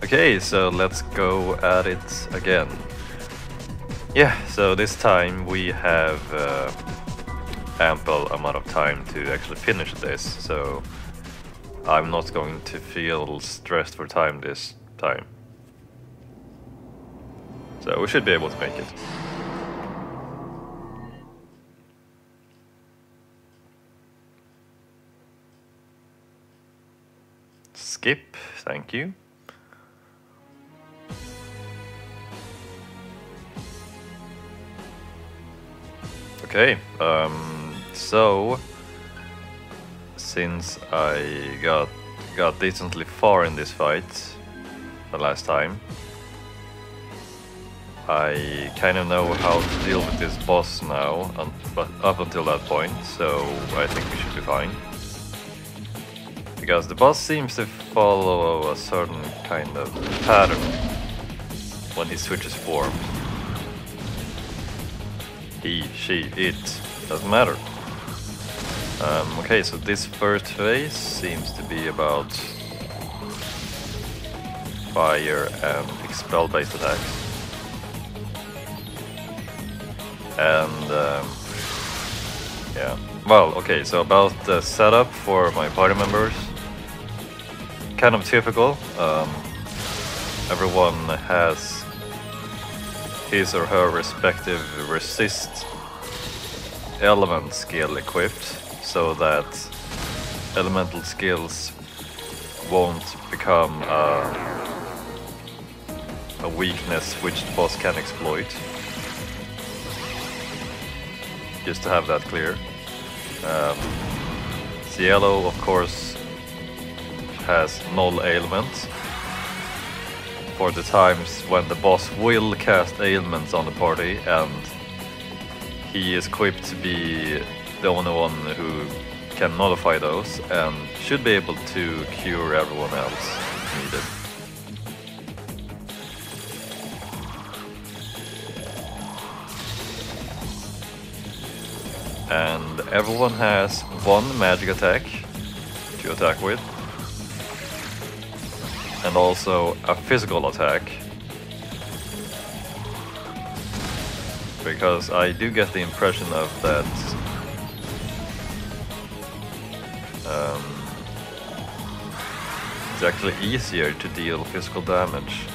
Okay, so let's go at it again. Yeah, so this time we have ample amount of time to actually finish this, so I'm not going to feel stressed for time this time. So we should be able to make it. Skip, thank you. Okay, so since I got decently far in this fight the last time, I kind of know how to deal with this boss now, but up until that point, so I think we should be fine. Because the boss seems to follow a certain kind of pattern when he switches forms. He, she, it, doesn't matter. Okay, so this first phase seems to be about fire and expel based attacks. And yeah, well, okay, so about the setup for my party members, kind of typical. Everyone has his or her respective resist element skill equipped, so that elemental skills won't become a weakness which the boss can exploit. Just to have that clear. Cielo, of course, has null ailments for the times when the boss will cast ailments on the party, and he is equipped to be the only one who can nullify those and should be able to cure everyone else if needed. And everyone has one magic attack to attack with, and also a physical attack, because I do get the impression of that it's actually easier to deal physical damage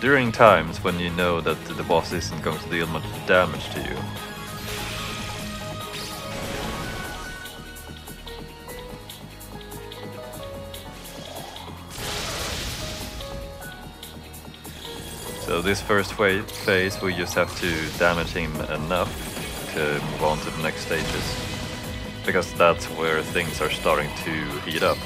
during times when you know that the boss isn't going to deal much damage to you. So this first phase we just have to damage him enough to move on to the next stages, because that's where things are starting to heat up.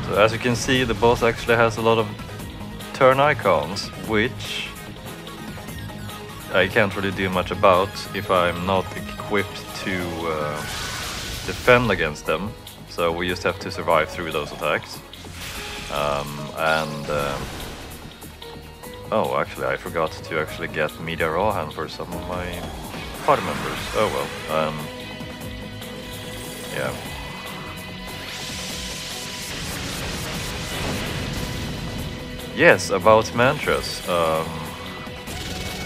So as you can see, the boss actually has a lot of turn icons, which I can't really do much about if I'm not equipped to defend against them. So we just have to survive through those attacks. Oh, actually I forgot to actually get Media Rahan for some of my party members. Oh well. Yeah. Yes, about mantras,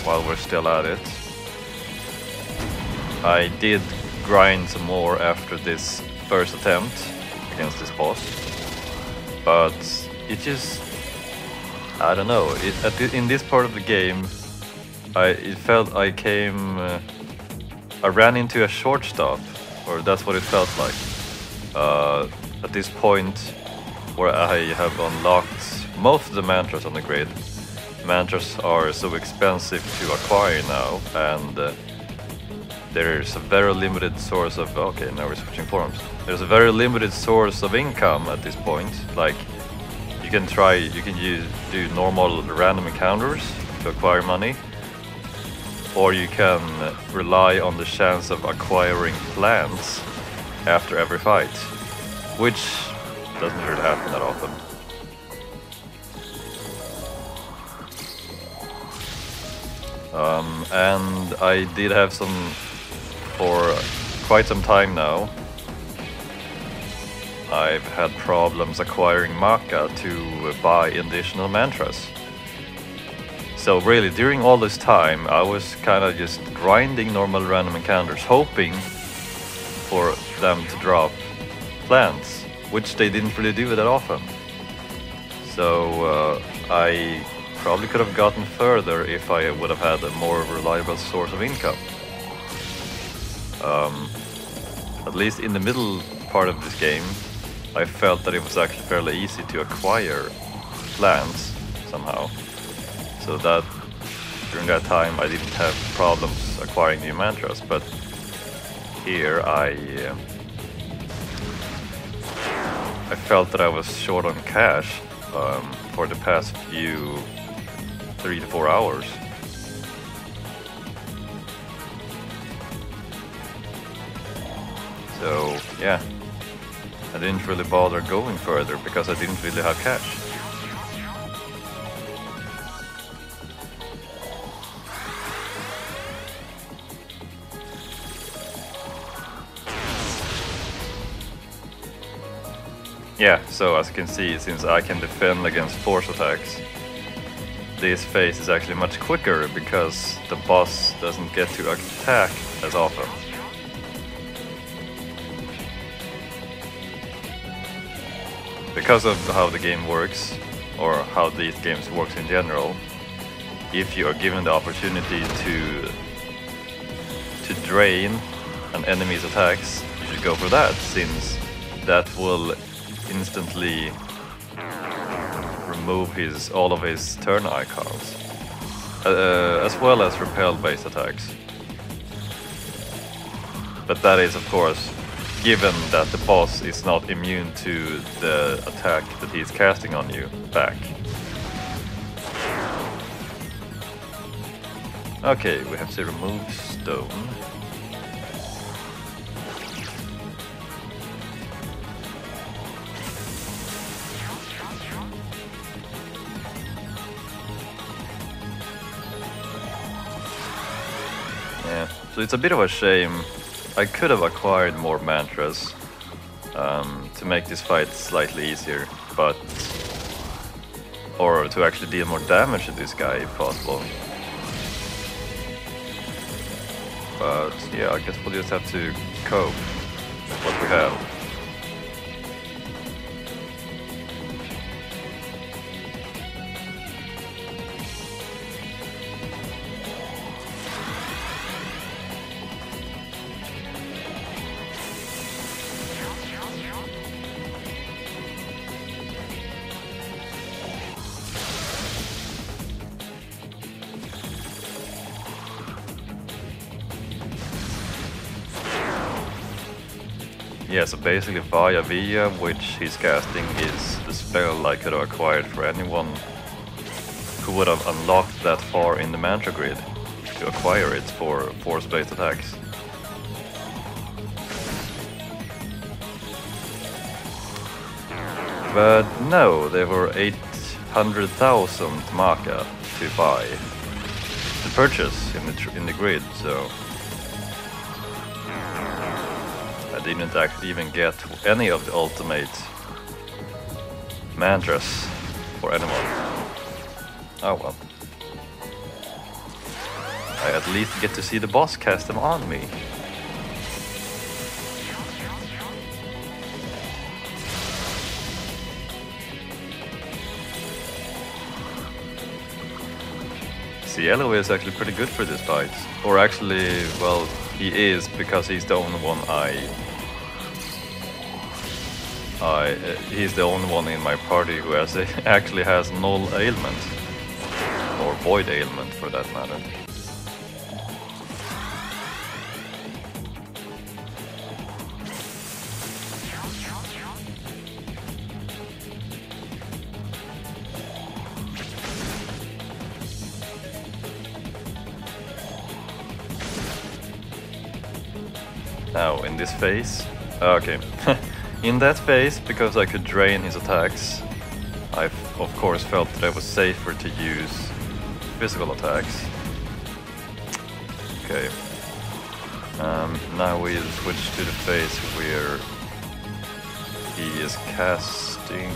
while we're still at it. I did grind some more after this first attempt against this boss, but it just, I don't know, in this part of the game, it felt I ran into a shortstop, or that's what it felt like. At this point, where I have unlocked most of the mantras on the grid, mantras are so expensive to acquire now, and there's a very limited source of... Okay, now we're switching forms. There's a very limited source of income at this point. Like, you can do normal random encounters to acquire money, or you can rely on the chance of acquiring plants after every fight, which doesn't really happen that often. And I did have some, for quite some time now, I've had problems acquiring Maka to buy additional mantras. So really, during all this time, I was kind of just grinding normal random encounters, hoping for them to drop plants, which they didn't really do that often. So I probably could have gotten further if I would have had a more reliable source of income. At least in the middle part of this game, I felt that it was actually fairly easy to acquire plants somehow. So that during that time I didn't have problems acquiring new mantras, but here I felt that I was short on cash for the past few 3 to 4 hours. So yeah, I didn't really bother going further because I didn't really have cash. Yeah, so as you can see, since I can defend against force attacks, this phase is actually much quicker because the boss doesn't get to attack as often. Because of how the game works, or how these games works in general, if you are given the opportunity to drain an enemy's attacks, you should go for that, since that will instantly remove all of his turn icons, as well as repel-based attacks. But that is, of course, given that the boss is not immune to the attack that he's casting on you back. Okay, we have to remove stone. Yeah, so it's a bit of a shame. I could have acquired more mantras to make this fight slightly easier, or to actually deal more damage to this guy if possible. But yeah, I guess we'll just have to cope with what we have. Yeah, so basically Via, which he's casting, is the spell I could have acquired for anyone who would have unlocked that far in the mantra grid to acquire it for force-based attacks. But no, there were 800,000 Maka to buy, to purchase in the grid, so I didn't actually even get any of the ultimate mantras for anyone. Oh well. I at least get to see the boss cast them on me. Cielo is actually pretty good for this fight. Or actually, well, he is, because he's the only one I he's the only one in my party who actually has null ailment, or void ailment for that matter. Now in this phase, okay. In that phase, because I could drain his attacks, I of course felt that it was safer to use physical attacks. Okay. Now we'll switch to the phase where he is casting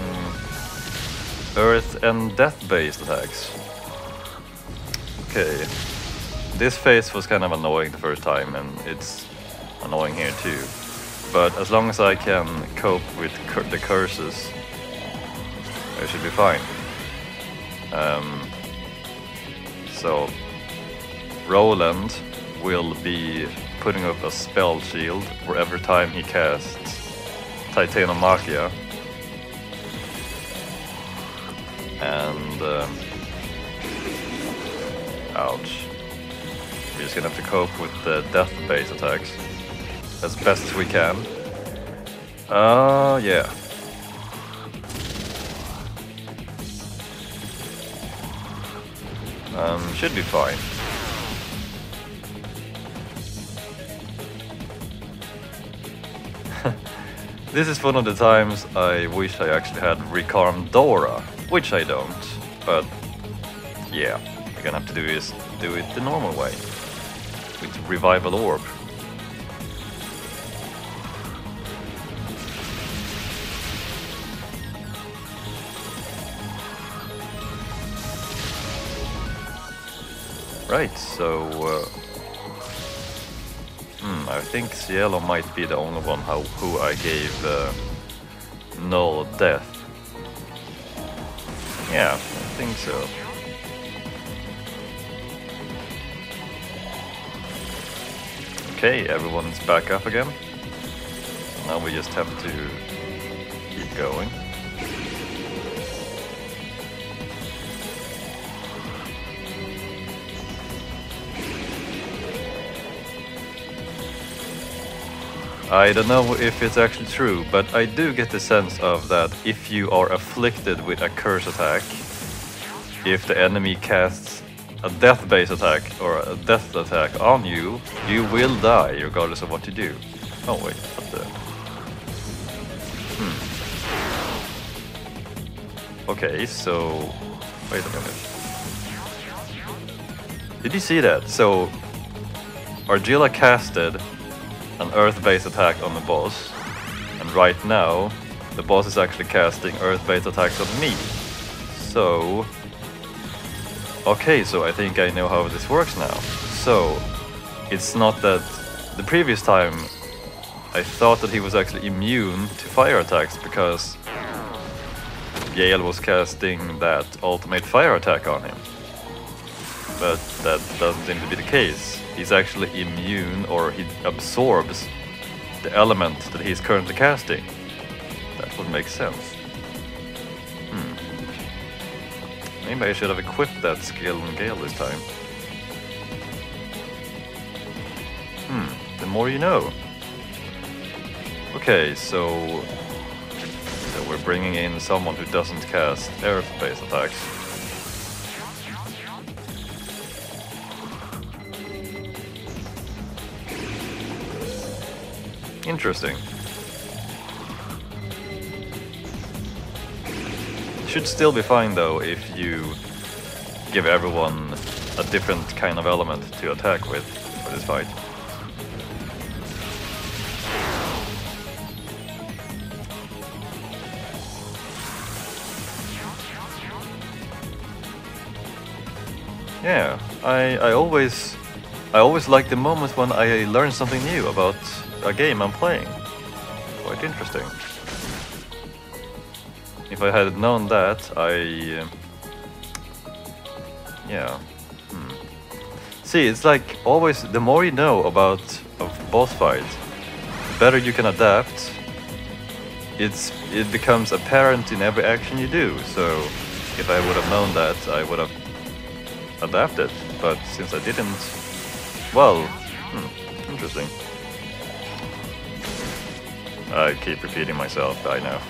Earth and Death-based attacks. Okay. This phase was kind of annoying the first time, and it's annoying here too. But as long as I can cope with the curses, I should be fine. So Roland will be putting up a spell shield for every time he casts Titanomachia. And ouch. We're just gonna have to cope with the death-based attacks as best as we can. Yeah. Should be fine. This is one of the times I wish I actually had Recarm Dora, which I don't, but yeah, we're gonna have to do it the normal way, with Revival Orb. Right, so I think Cielo might be the only one who I gave null death. Yeah, I think so. Okay, everyone's back up again. Now we just have to keep going. I don't know if it's actually true, but I do get the sense of that if you are afflicted with a curse attack, if the enemy casts a death-based attack or a death attack on you, you will die regardless of what you do. Oh wait, what the... Okay, so... Wait a minute. Did you see that? So... Argilla casted an Earth-based attack on the boss, and right now the boss is actually casting Earth-based attacks on me. So... Okay, so I think I know how this works now. So, it's not that... The previous time I thought that he was actually immune to fire attacks because Gale was casting that ultimate fire attack on him. But that doesn't seem to be the case. He's actually immune, or he absorbs the element that he's currently casting. That would make sense. Maybe I should have equipped that skill on Gale this time. The more you know. Okay, so we're bringing in someone who doesn't cast Earth-based attacks. Interesting. Should still be fine though if you give everyone a different kind of element to attack with for this fight. Yeah, I always like the moments when I learn something new about a game I'm playing. Quite interesting. If I had known that, yeah. See, it's like always, the more you know about boss fights, the better you can adapt, it becomes apparent in every action you do. So if I would have known that, I would have adapted. But since I didn't, well, interesting. I keep repeating myself, I know.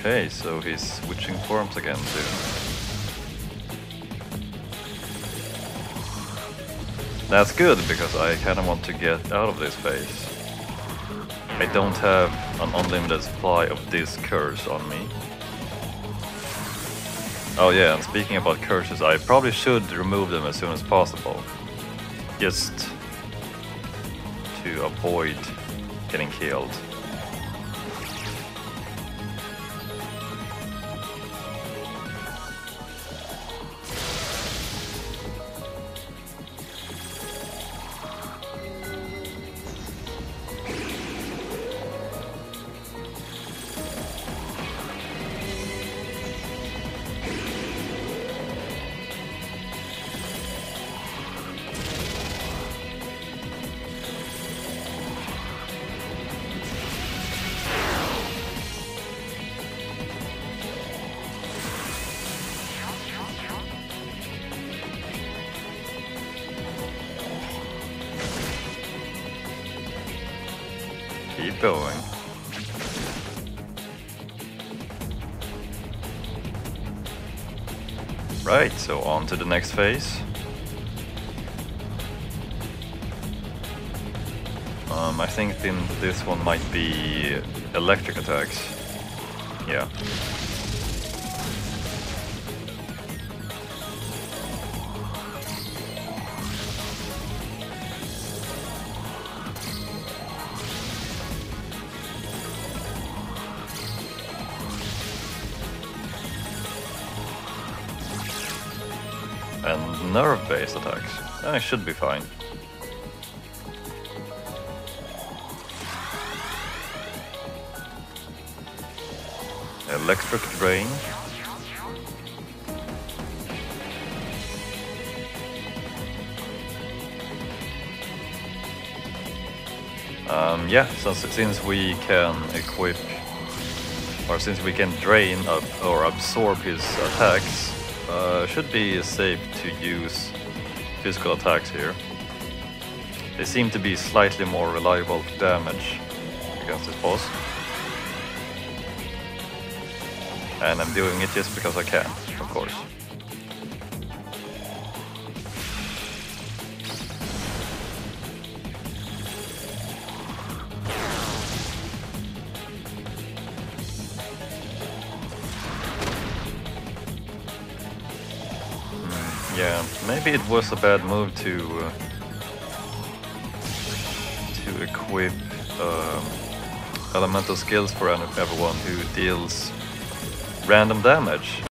Okay, so he's switching forms again too. That's good, because I kind of want to get out of this phase. I don't have an unlimited supply of this curse on me. Oh yeah, and speaking about curses, I probably should remove them as soon as possible. Just to avoid getting killed. Keep going. Right, so on to the next phase. I think this one might be electric attacks. Yeah. And nerve-based attacks. I should be fine. Electric Drain. Yeah, so since we can equip, or since we can drain or absorb his attacks, should be safe to use physical attacks here. They seem to be slightly more reliable to damage against this boss. And I'm doing it just because I can, of course. Yeah, maybe it was a bad move to equip elemental skills for everyone who deals random damage.